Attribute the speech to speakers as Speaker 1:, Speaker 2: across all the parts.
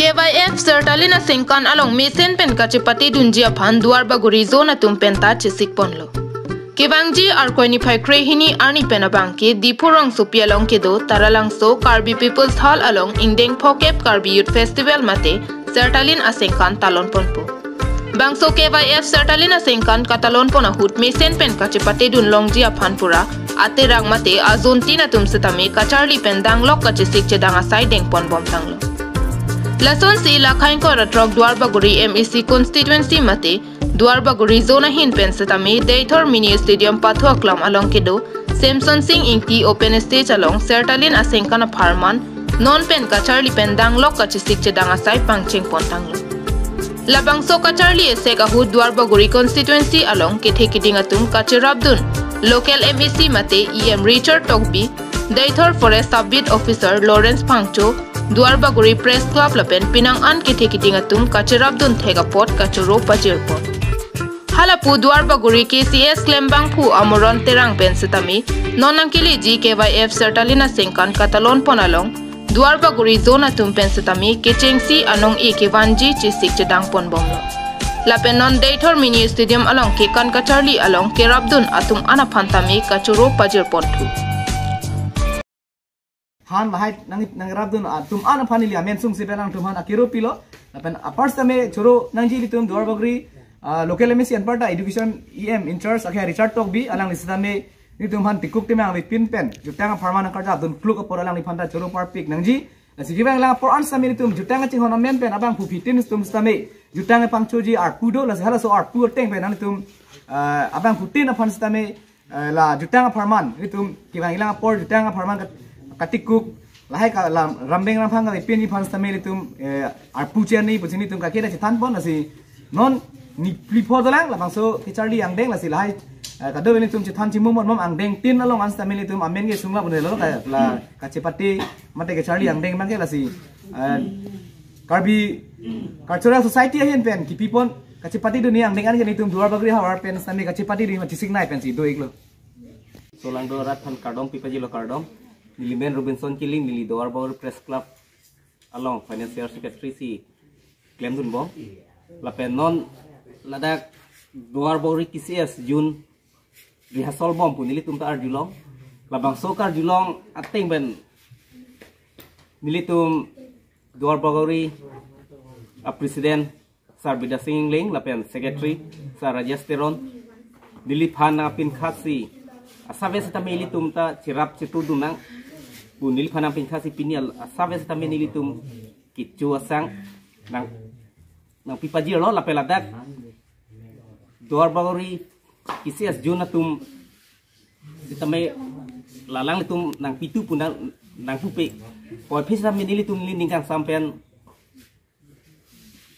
Speaker 1: KYF sertalina singkan along mesen pen kachipati dunjia phan duar baguri zona tum penta chisik ponlo. Kibangji arkoini phai hini arni pena bangki dipurong supia long kedo taralang so Karbi People's Hall along Indeng Phokep Karbi Youth Festival mate sertalin asingkan talon ponpo. Bangso KYF sertalin asingkan katalon pona hut mesen pen kachipati dun longjia phan pura ate rang mate azonti na tum setami kacharli pen danglok kachisik chedang asai deng pon bom tanglo. Lason si lakhain ko ratrok duar baguri MEC constituency mate duar baguri zona hin pen setami Deithor mini stadium pathu aklam along kedo Samson Singh Ingti open stage along sertalin asengkana farman non pen kacharli pen danglok kachisik chedang asai pangcheng pontanglo. Labangso kacharli esek ahu duar baguri constituency along kethekiding atum kachirabdun local MEC mate EM Richard Togbi Deithor forest subbid officer Lawrence Pangcho Duar Baguri Press Club lapen pinang an kithekiding atum kachirabdun thegapot kachuro pajirpon. Halapu Duar Baguri KCS Klembang Pu Amoron terang pen setami nonangkili KYF sertalina singkan katalon ponalong Duar Baguri zona tum pen setami kechengsi anong Kevanji chisik chedang pon bomlo. Lapen non Deithor mini stadium along kekan kacharli along kerabdun atum ana phantami kachuro pajirpon thu.
Speaker 2: Han lahai nang rabdun tum ana fanili amen sung sibenang tum han akiro pilo lapen apart tame choro nangji litum Duar Baguri local MEC anparta education EM in charge akhe Richard Togbi alang lisitame nitum han tikuk timang li pin pen jutang farman karja dun kluk apor alang li phanta choro par pik nangji sigibang la por an same litum jutang ching hon amen pen abang pu fitin tum stame jutang pangchoji ar pudo la hala so ar pu teng pen nang litum abang putin afan stame la jutang farman litum kibang ilang apor jutang farman katikuk lahai ka rambeng rampang ka peni fans tameli tum arpuchen ni puchini tum ka keda chitan pon asi non ni plipo dalang la bangso kicharli ang deng la si lahai ka do ni tum chitan chimum mom ang deng tin along ans tameli tum amen ge sungla bune lo ka la ka chepati mate kicharli ang deng mangke la si Karbi cultural society hen pen ki pipon ka chepati dunia ang deng an ni tum Duar Baguri hawar pen sami ka chepati ri ma chisik nai pen si do iglo solang do rat phan kardom pipaji lo kardom Nilimen Robinson Killing Nili Duar Baguri Press Club along Financial Secretary si Klemdun Bong lapen non ladak Duar Baguri KCS June rehearsal bom pun nili tum ta Julong labang sokar Julong ateng ben nili tum Duar Baguri Presiden Sar Bida Singh Ling lapen Secretary Sar Rajesh Teron nili phana pin khasi asabe setame nili tum ta chirap chitudun nang punil phanam pin khasi pinial asabe setame nili tum kichu asang nang pipaji lo lapeladak Duar Baguri KCS Juna tum setame lalang litum nang pitu pun nang pupe poi phisa nili tum lining kang sampean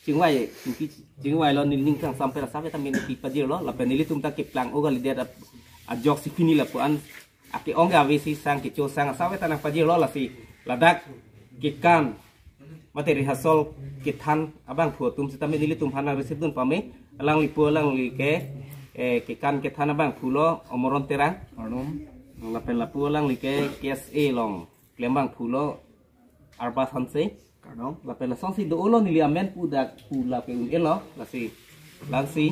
Speaker 2: jingwai lo lining kang sampean asabe tame pipaji lo lapen nili tum ta kiplang ogal dia ajok si fini la puan ake onga visi sang kicho sang sawe tanang paji lo la si ladak kikan materi hasol kithan abang phu tum sitame nili tum hana residun pame alang li pu alang li ke kikan kithan abang phulo omoron terang arnom la pen la pu alang li ke KSA long klembang phulo arba sanse kardom la pen la sansi do lo nili amen pu dak pu la pe un elo la si langsi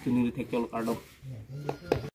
Speaker 2: sini tekol kardom